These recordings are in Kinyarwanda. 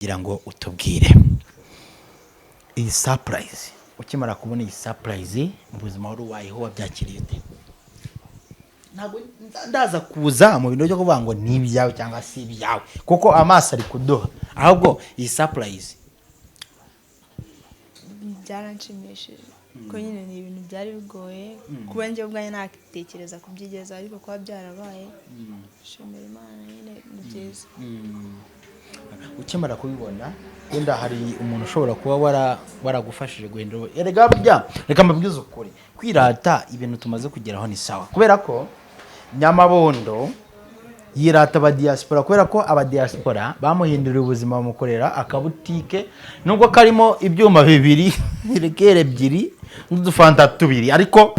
kugira ngo utubwire iyi surprise ukimara kubona iyi surprise mu buzima wari ubayeho wabyakiriye ute? Ntabwo ndaza kuza mu bintu byo kuvuga ngo ni ibyawe cyangwa si ibyawe kuko amaso ari kuduha, ahubwo iyi surprise byaranshimishije ko nyine ni ibintu byari bigoye kuba njye ubwanjye natekereza kubyigeza, ariko kuba byarabaye shimira Imana, nyine ni byiza. Ukimara kubibona wenda hari umuntu ushobora kuba waragufashije guhindura. Erega burya reka mbabwize ukuri, kwirata ibintu tumaze kugeraho ni sawa, kubera ko Nyamabondo yirata aba diaspora, kubera ko aba diaspora bamuhindurira ubuzima bamukorera akabutike nubwo karimo ibyuma bibiri rekere ebyiri n'udufanta tubiri, ariko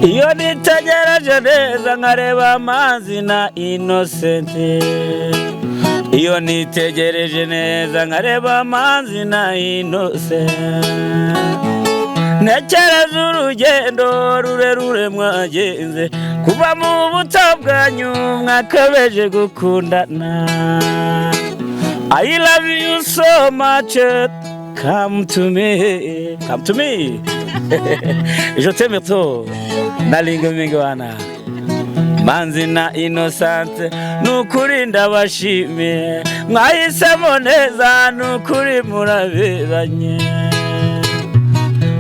iyo nitegereje neza nkareba Manzi na Innocent, iyo nitegereje neza nkareba Manzi na Innocent, ntekereza urugendo rurerure mwagenze kuva mu buto bwanyu mwakabeje gukundana. I love you so much, come to me, come to me. Je t'aime trop, nalinga mingi wana. Manzi na Innocent, nukuri ndabashimiye, mwahisemo neza, nukuri muraberanye.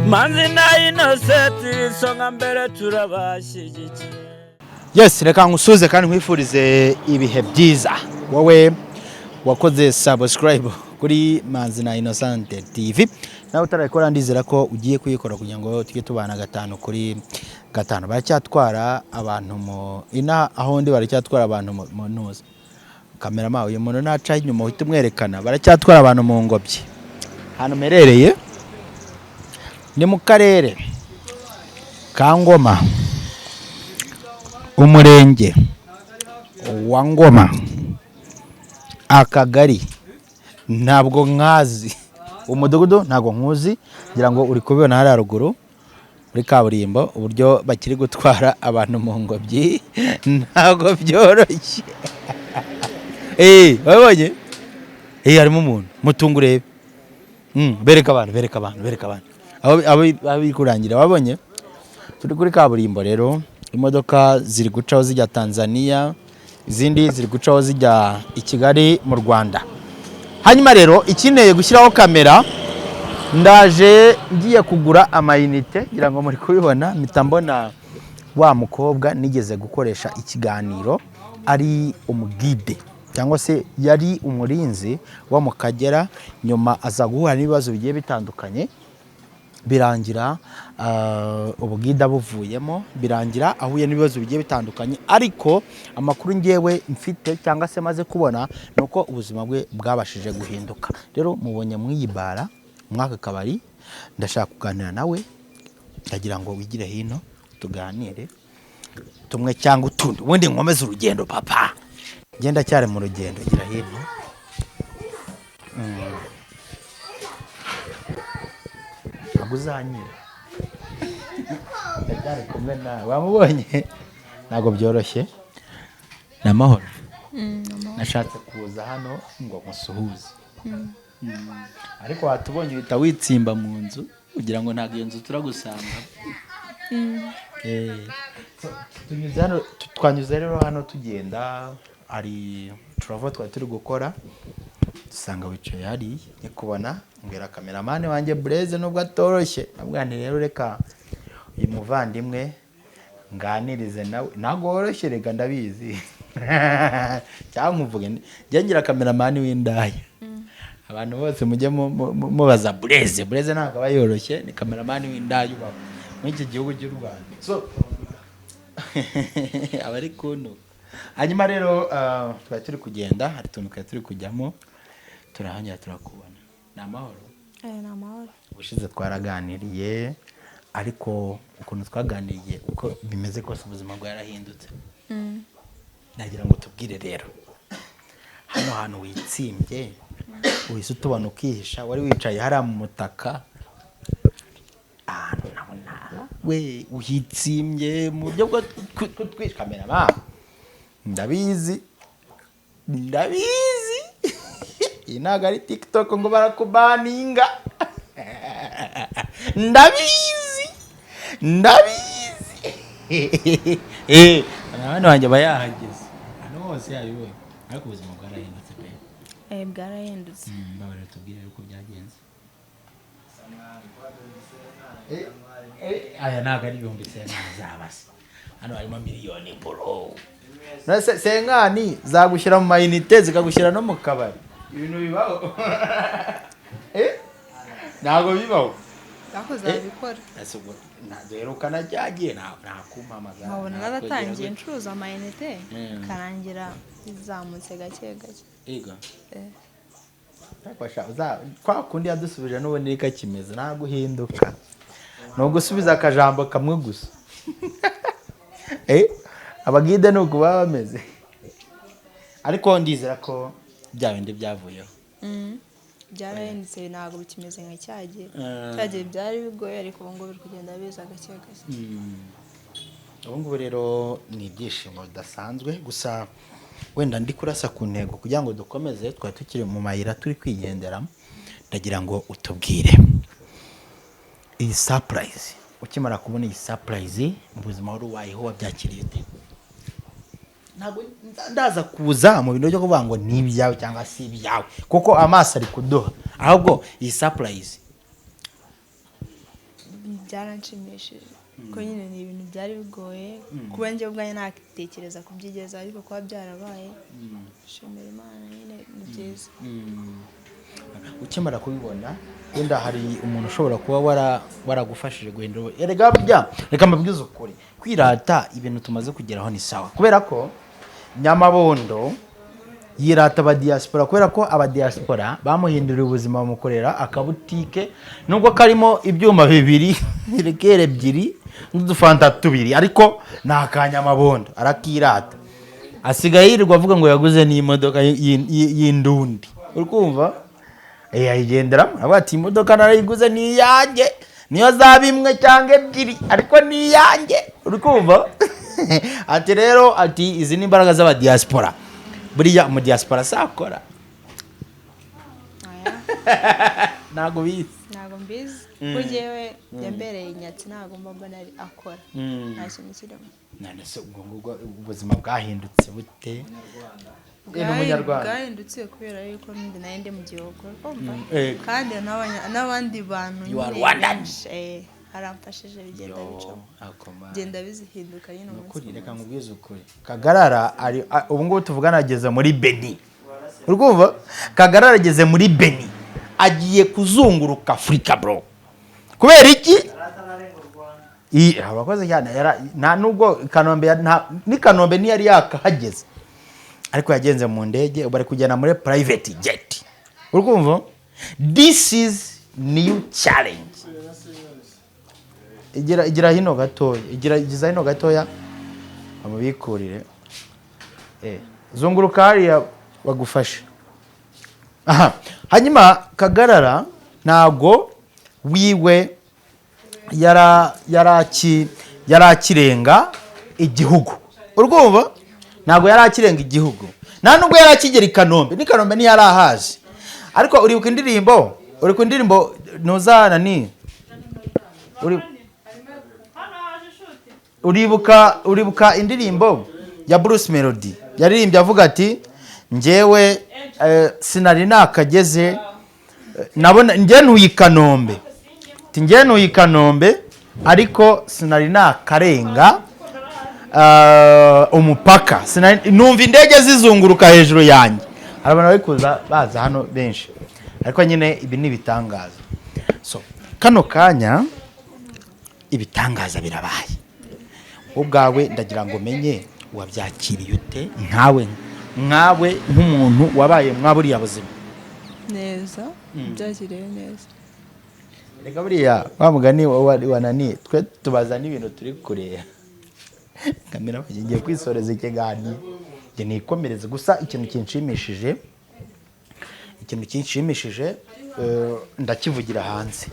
Manzi na Innocent, songa mbere turabashyigikiye. Yes, reka ngusuze kandi nkwifurize ibihe byiza. Wowe wakoze subscribe kuri Manzi na Innocent TV, nawe utarayikora ndizera ko ugiye kuyikora kugira ngo tujye tubana 5 kuri 5. Baracyatwara abantu mu ina aho ndi, baracyatwara abantu mu ntuza. Kameraman uyu muntu naca inyuma uhita umwerekana, baracyatwara abantu mu ngobyi. Hano merereye ni mu karere ka Ngoma, umurenge wa Ngoma, akagari ntabwo nkazi, umudugudu ntabwo nkuzi, ngira ngo uri kubibona hari haruguru muri kaburimbo uburyo bakiri gutwara abantu mu ngobyi ntabwo byoroshye. Wabonye harimo umuntu mutungu urebe, bereka abantu abo kurangira. Wabonye turi kuri kaburimbo rero, imodoka ziri gucaho zijya Tanzania, izindi ziri gucaho zijya i Kigali mu Rwanda. Hanyuma rero ikineye gushyiraho kamera, ndaje ngiye kugura amayinite, ngira ngo muri kubibona mpita mbona wa mukobwa nigeze gukoresha ikiganiro ari umugide cyangwa se yari umurinzi wa mu Kagera, nyuma aza guhura n'ibibazo bigiye bitandukanye, birangira ubugida buvuyemo, birangira ahuye n'ibibazo bigiye bitandukanye, ariko amakuru ngewe mfite cyangwa se maze kubona nuko ubuzima bwe bwabashije guhinduka. Rero mubonye mwiyibara mwaka kabari, ndashaka kuganira nawe, ndagira ngo wigire hino tuganire tumwe cyangwa utundi, ubundi nkomeze urugendo. Papa genda cyare mu rugendo, gira hino. Aguzanyira ndari kumwe nawe, wamubonye ntago byoroshye. Namahoro. Nashatse kuza hano ngo musuhuze, ariko watubonye uhita witsimba mu nzu kugira ngo ntago iyo nzu turagusanga. Twanyuze rero hano tugenda, ari turavo twari turi gukora, dusanga wicaye hari nikubona mbera cameraman wanjye Blaise nubwo atoroshye, nabwani rero reka uyu muvandimwe nganirize nawe, ntago woroshye rega ndabizi. Cyangwa mvuge njye ngira cameraman w'indaya, abantu bose mujye mubaza Blaise ntago bayoroshye, ni cameraman w'indaya uba muri iki gihugu cy'u Rwanda. So abari kuntu. Hanyuma rero twari turi kugenda, hari tuntu turi kujyamo, turahanyura turakubona. Ni amahoro? Ni amahoro. Ubushize twaraganiriye, ariko ukuntu twaganiriye uko bimeze kose ubuzima bwarahindutse. Nagira ngo tubwire rero, hano hantu witsimbye uhise utubona ukihisha, wari wicaye hariya mu mutaka, we uhitsimbye mu buryo bwo kutwisha kamera. Ndabizi ndabizi iyi ntabwo ari TikTok ngo barakubaninga ndabizi abana banjye bayahageze hano hose yabibonye ariko ubuzima bwarahindutse pe bwarahindutse mbabarira tubwire uko byagenze aya ntabwo ari ibihumbi senkani zabase hano harimo miliyoni bro senkani zagushyira mu mayinite zikagushyira no mu kabari ibintu bibaho ntabwo bibaho ariko zabikora duherukana ryagiye ntakumpamagara nkabona naratangiye ncuruza amayinite karangira izamutse gake ega kwa kundi yadusubije n'ubundi reka kimeze nta guhinduka ni ugusubiza akajambo kamwe gusa abagide ni uku baba bameze ariko ndizera ko bya bindi byavuyeho byarahindutse ntabwo bikimeze nka cyagiye byari bigoye ariko ubu ngubu biri kugenda biza gake ubu ngubu rero ni ibyishimo bidasanzwe gusa wenda ndi kurasa ku ntego kugira ngo dukomeze twari tukiri mu mayira turi kwigendera ndagira ngo utubwire iyi surprise ukimara kubona iyi surprise mu buzima wari ubayeho wabyakiriye ute ntabwo ndaza kuza mu bintu byo kuvuga ngo ni ibyawe cyangwa si ibyawe kuko amaso ari kuduha ahubwo iyi surprise byaranshimishije ko nyine ni ibintu byari bigoye kuba njye ubwanjye natekereza kubyigezaho ariko kuba byarabaye shimira Imana nyine ni byiza ukimara kubibona wenda hari umuntu ushobora kuba waragufashije guhindura erega burya reka mbabwize ukuri kwirata ibintu tumaze kugeraho ni sawa kubera ko Nyamabondo yirata abadiaspora kubera ko abadiaspora bamuhindurira ubuzima bamukorera akabutike nubwo karimo ibyuma bibiri rekere ebyiri n'udufanta tubiri ariko nta Kanyamabondo arakirata asigaye yirirwa avuga ngo yaguze n'imodoka y'indundi uri kumva ayigenderamo avuga ati imodoka narayiguze ni iyanjye niyo zaba imwe cyangwa ebyiri ariko ni iyanjye uri kumva ati rero ati izi ni imbaraga z'abadiaspora buriya mu diaspora sakora ntago mbizi kujewe yambereye inyatsi ntago mbona akora nta kintu kirimo none se ubwo ubuzima bwahindutse bute bwahindutse kubera yuko ndi nayo ndi mu gihugu kandi n'abandi bantu nyine haramfashije bigenda bicamo genda bizihinduka nyine ukuri reka nkubwize ukuri Kagarara ubu ngubu tuvugana ageze muri Beni urumva Kagarara ageze muri Beni agiye kuzunguruka Afrika bro kubera iki abakoze cyane nta nubwo Kanombe ni yari yakahageze ariko yagenze mu ndege bari kugenda muri private jet urumva this is new challenge igira hino gatoya igiza hino gatoya amubikurire zunguruka hariya bagufashe hanyuma Kagarara ntago wiwe yarakirenga igihugu urumva ntago yarakirenga igihugu nta nubwo yarakigera Kanombe ni Kanombe ni yarahaje ariko uribuka indirimbo ntuzana ni uribuka indirimbo ya Bruce Melody yaririmbye avuga ati njyewe sinari nakageze nabona njye ntuye Kanombe ariko sinari nakarenga umupaka numva indege zizunguruka hejuru yanjye arabana bari kuza baza hano benshi ariko nyine ibi ni ibitangaza so kano kanya ibitangaza birabaye ubwawe ndagira ngo menye wabyakiriye ute nkawe nk'umuntu wabaye mwaburiya buzima neza byakiriye neza reka buriya wa mugani wanani twe tubaza n'ibintu turi kureba kamera ngiye kwisoreza ikiganiro ngiye nikomereze gusa ikintu kinshimishije ndakivugira hanze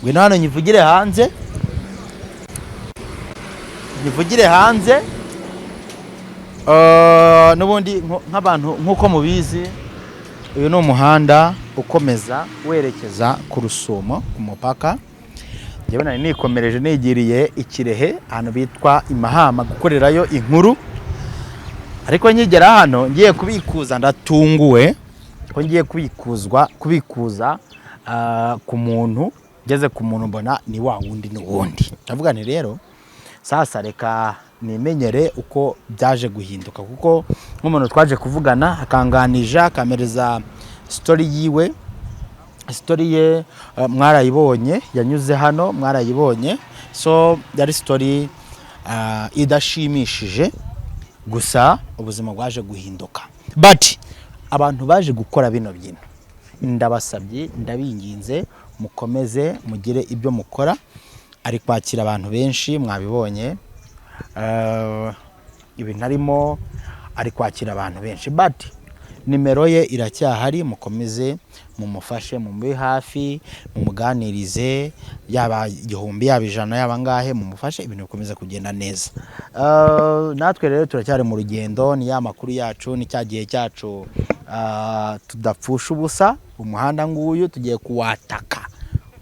ngwino hano nyivugire hanze n'ubundi nk'abantu nk'uko mubizi uyu ni umuhanda ukomeza werekeza ku Rusumo ku mupaka. Njyewe nari nikomereje negiriye Ikirehe ahantu bitwa Imahama gukorerayo inkuru, ariko nkigera hano ngiye kubikuza ndatunguwe ko ngiye kubikuza ku muntu, ngeze ku muntu mbona ni wa wundi n'uwundi. Ndavuga nti rero sasa reka nimenyere uko byaje guhinduka, kuko nk'umuntu twaje kuvugana akanganija akamereza story yiwe. Story ye mwarayibonye, yanyuze hano mwarayibonye. So yari story idashimishije, gusa ubuzima bwaje guhinduka. But abantu baje gukora bino bintu, ndabasabye ndabinginze mukomeze mugire ibyo mukora. Ari kwakira abantu benshi mwabibonye, ibintu arimo ari kwakira abantu benshi, but nimero ye iracyahari. Mukomeze mumufashe, mumube hafi, mumuganirize, yaba 1000 yaba 100 yaba ngahe, mumufashe ibintu bikomeza kugenda neza. Natwe rero turacyari mu rugendo, ni ya makuru yacu, ni cyagiye cyacu tudapfusha ubusa. Umuhanda nguyu tugiye kuwataka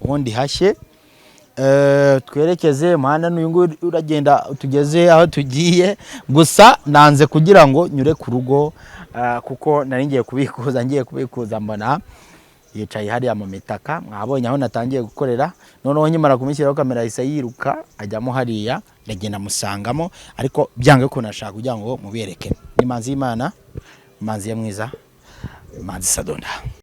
ubundi hashye, twerekeze. Umuhanda n'uyu nguyu uragenda tugeze aho tugiye, gusa nanze kugira ngo nyure ku rugo, kuko nari ngiye kubikuza mbona yicaye hariya mu mitaka. Mwabonye aho natangiye gukorera, noneho nkimara kumushyiraho kamera yahise yiruka ajyamo hariya, ndagenda musangamo, ariko byange ko nashaka kugira ngo mubereke. Ni Manzi y'Imana, Manzi ya mwiza, Manzi Sadonda.